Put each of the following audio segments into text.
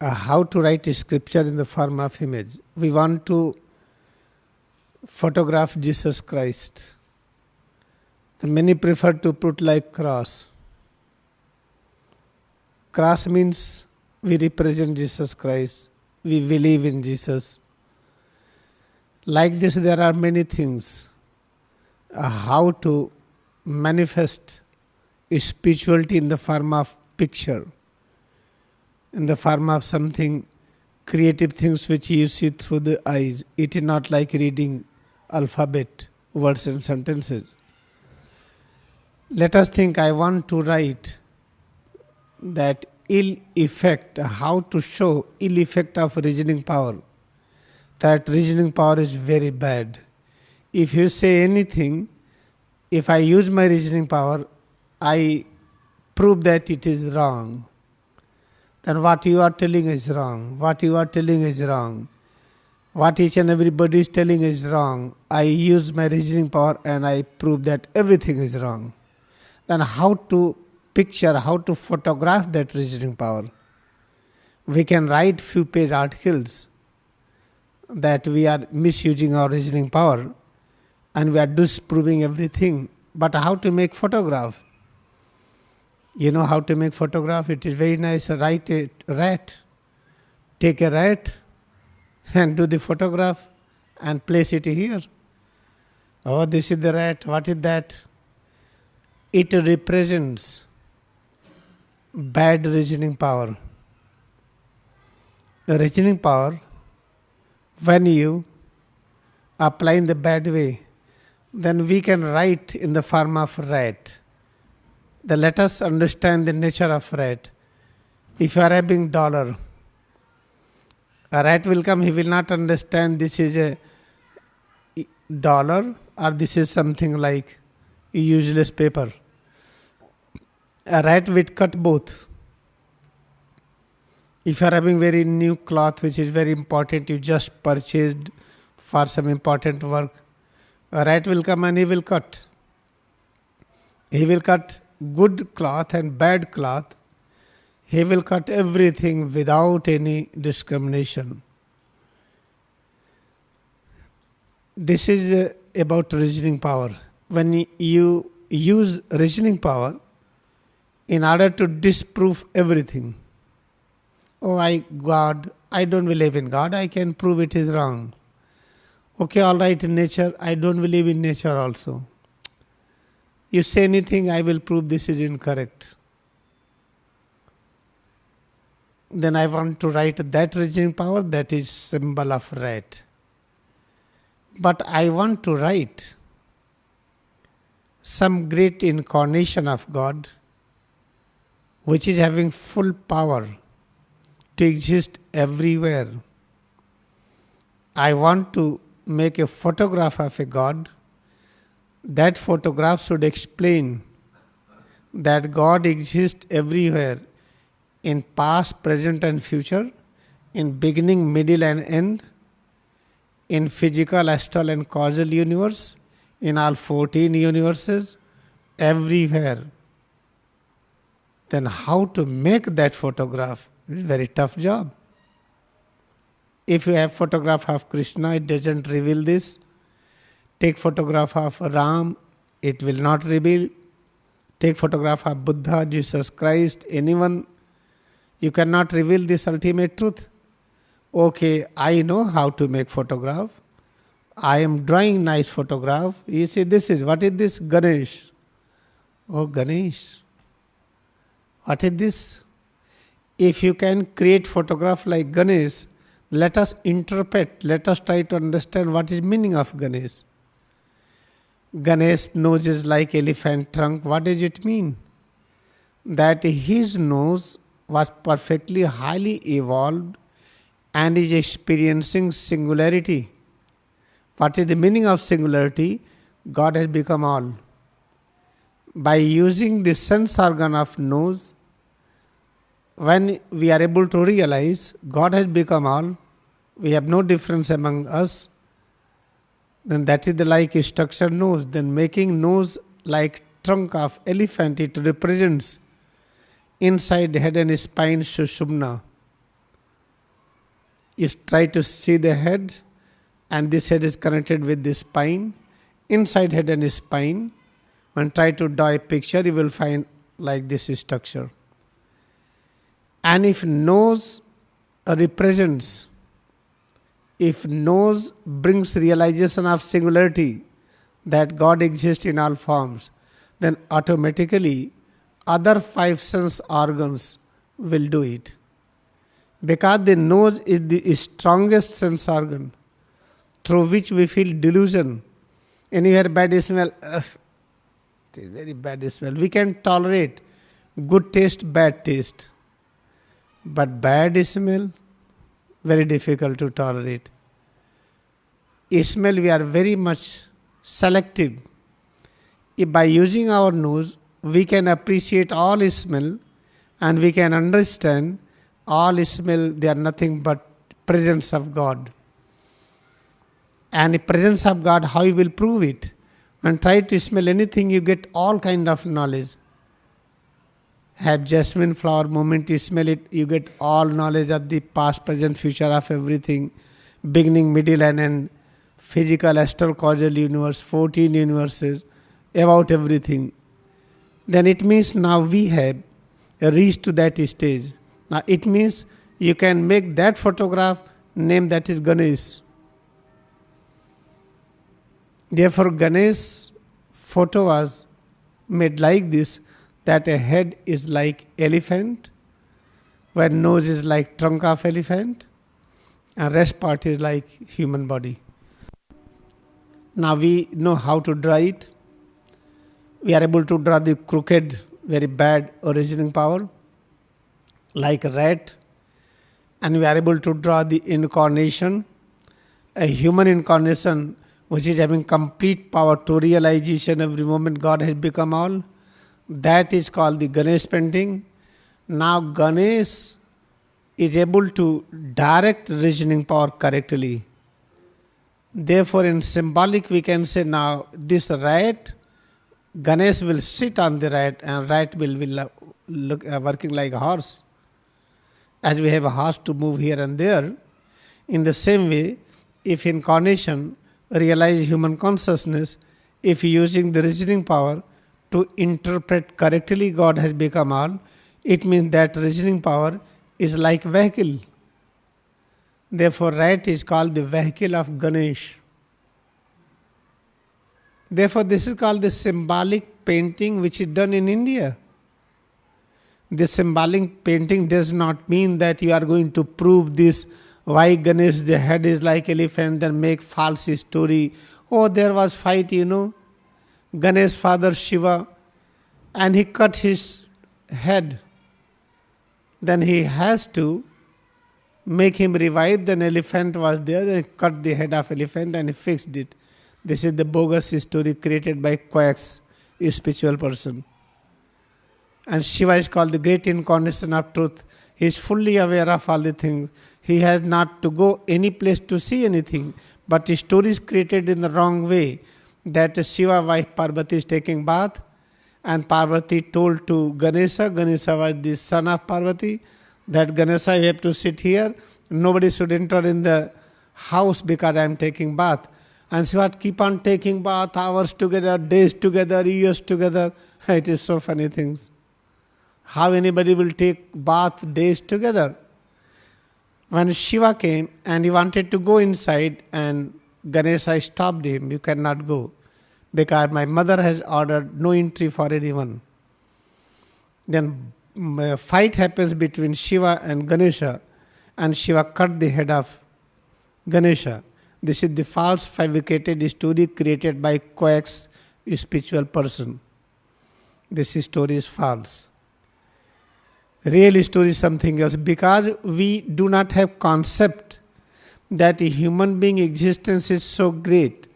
how to write a scripture in the form of image. We want to photograph Jesus Christ. The many prefer to put like cross. Cross means we represent Jesus Christ. We believe in Jesus. Like this, there are many things. How to manifest spirituality in the form of picture, in the form of something creative things which you see through the eyes. It is not like reading alphabet, words and sentences. Let us think, I want to write that ill effect, how to show ill effect of reasoning power. That reasoning power is very bad. If you say anything, if I use my reasoning power, I prove that it is wrong. Then what you are telling is wrong. What you are telling is wrong. What each and everybody is telling is wrong. I use my reasoning power and I prove that everything is wrong. Then how to picture, how to photograph that reasoning power? We can write few page articles that we are misusing our reasoning power and we are disproving everything. But how to make photograph? You know how to make photograph? It is very nice. Write a rat. Take a rat and do the photograph and place it here. Oh, this is the rat. What is that? It represents bad reasoning power. The reasoning power, when you apply in the bad way, then we can write in the form of rat. Then let us understand the nature of rat. If you are having dollar, a rat will come, he will not understand this is a dollar or this is something like a useless paper. A rat will cut both. If you are having very new cloth which is very important, you just purchased for some important work, a rat will come and he will cut. He will cut good cloth and bad cloth. He will cut everything without any discrimination. This is about reasoning power. When you use reasoning power in order to disprove everything. Oh, God, I don't believe in God. I can prove it is wrong. Okay, all right, in nature, I don't believe in nature also. You say anything, I will prove this is incorrect. Then I want to write that reasoning power, that is symbol of rat. But I want to write some great incarnation of God, which is having full power to exist everywhere. I want to make a photograph of a God. That photograph should explain that God exists everywhere, in past, present and future, in beginning, middle and end, in physical, astral and causal universe, in all 14 universes, everywhere. Then how to make that photograph? It's a very tough job. If you have photograph of Krishna, it doesn't reveal this. Take photograph of Ram, it will not reveal. Take photograph of Buddha, Jesus Christ, anyone, you cannot reveal this ultimate truth. Okay, I know how to make photograph. I am drawing nice photograph. You see, what is this? Ganesh. Oh, Ganesh. What is this? If you can create photograph like Ganesh, let us interpret, let us try to understand what is meaning of Ganesh. Ganesh nose is like elephant trunk. What does it mean? That his nose was perfectly highly evolved and is experiencing singularity. What is the meaning of singularity? God has become all. By using the sense organ of nose, when we are able to realize God has become all, we have no difference among us, then that is the like structure nose. Then making nose like trunk of elephant, it represents inside head and spine Sushumna. You try to see the head, and this head is connected with the spine. Inside head and spine, when try to draw a picture, you will find like this structure. And if nose represents, if nose brings realization of singularity, that God exists in all forms, then automatically other 5 sense organs will do it. Because the nose is the strongest sense organ through which we feel delusion. Anywhere bad smell, it is very bad smell. We can tolerate good taste, bad taste. But bad smell, very difficult to tolerate. Smell, we are very much selective. If by using our nose, we can appreciate all smell and we can understand all smell, they are nothing but presence of God. And the presence of God, how you will prove it? When try to smell anything, you get all kind of knowledge. Have jasmine flower, moment you smell it, you get all knowledge of the past, present, future of everything, beginning, middle and end, physical, astral, causal universe, 14 universes, about everything. Then it means now we have reached to that stage. Now it means you can make that photograph, name that is Ganesh. Therefore Ganesh photo was made like this, that a head is like elephant, where nose is like trunk of elephant, and rest part is like human body. Now we know how to draw it. We are able to draw the crooked, very bad originating power, like a rat, and we are able to draw the incarnation, a human incarnation which is having complete power to realization every moment God has become all. That is called the Ganesh painting. Now Ganesh is able to direct reasoning power correctly. Therefore in symbolic we can say now this rat, Ganesh will sit on the rat and rat will look working like a horse. As we have a horse to move here and there, in the same way, if incarnation realize human consciousness, if using the reasoning power to interpret correctly God has become all, it means that reasoning power is like vehicle. Therefore rat is called the vehicle of Ganesh. Therefore this is called the symbolic painting which is done in India. The symbolic painting does not mean that you are going to prove this, why Ganesh the head is like elephant, then make false story. Oh, there was fight, Ganesh father Shiva, and he cut his head. Then he has to make him revive. Then elephant was there, and he cut the head of elephant and he fixed it. This is the bogus story created by quacks, a spiritual person. And Shiva is called the great incarnation of truth. He is fully aware of all the things. He has not to go any place to see anything. But the story is created in the wrong way. That Shiva wife Parvati is taking bath, and Parvati told to Ganesha was the son of Parvati, that Ganesha, you have to sit here. Nobody should enter in the house because I am taking bath. And Shiva keep on taking bath, hours together, days together, years together. It is so funny things. How anybody will take bath days together? When Shiva came and he wanted to go inside, and Ganesha stopped him, you cannot go, because my mother has ordered no entry for anyone. Then a fight happens between Shiva and Ganesha, and Shiva cut the head of Ganesha. This is the false fabricated story created by quacks, spiritual person. This story is false. Real story is something else, because we do not have concept that a human being existence is so great.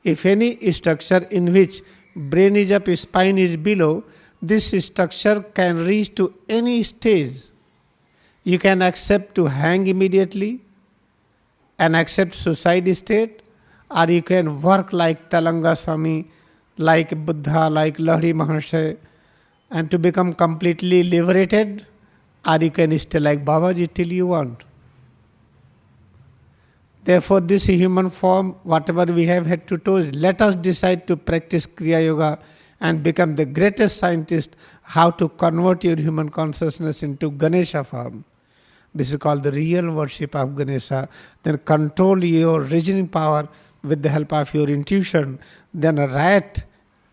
If any structure in which brain is up, spine is below, this structure can reach to any stage. You can accept to hang immediately and accept suicide state, or you can work like Talanga Swami, like Buddha, like Lahiri Mahasaya, and to become completely liberated, or you can stay like Babaji till you want. Therefore, this human form, whatever we have had to do, let us decide to practice Kriya Yoga and become the greatest scientist how to convert your human consciousness into Ganesha form. This is called the real worship of Ganesha. Then control your reasoning power with the help of your intuition. Then a rat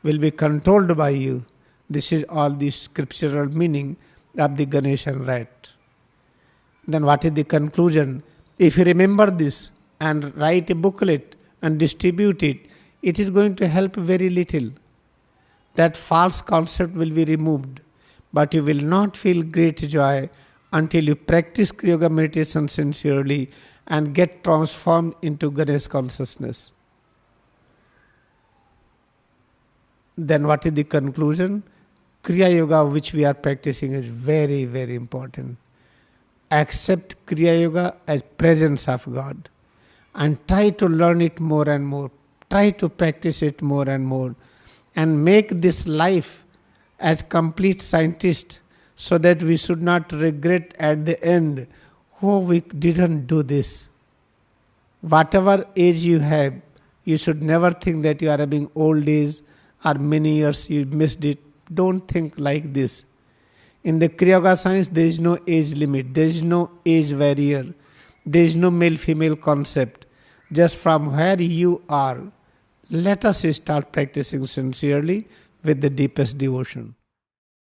will be controlled by you. This is all the scriptural meaning of the Ganeshan rat. Then what is the conclusion? If you remember this and write a booklet and distribute it, it is going to help very little. That false concept will be removed. But you will not feel great joy until you practice Kriya Yoga meditation sincerely and get transformed into Ganesh consciousness. Then what is the conclusion? Kriya Yoga which we are practicing is very, very important. Accept Kriya Yoga as presence of God and try to learn it more and more. Try to practice it more and more and make this life as complete scientist so that we should not regret at the end, oh, we didn't do this. Whatever age you have, you should never think that you are having old age or many years you missed it. Don't think like this. In the Kriya Yoga science, there is no age limit. There is no age barrier. There is no male-female concept. Just from where you are, let us start practicing sincerely with the deepest devotion.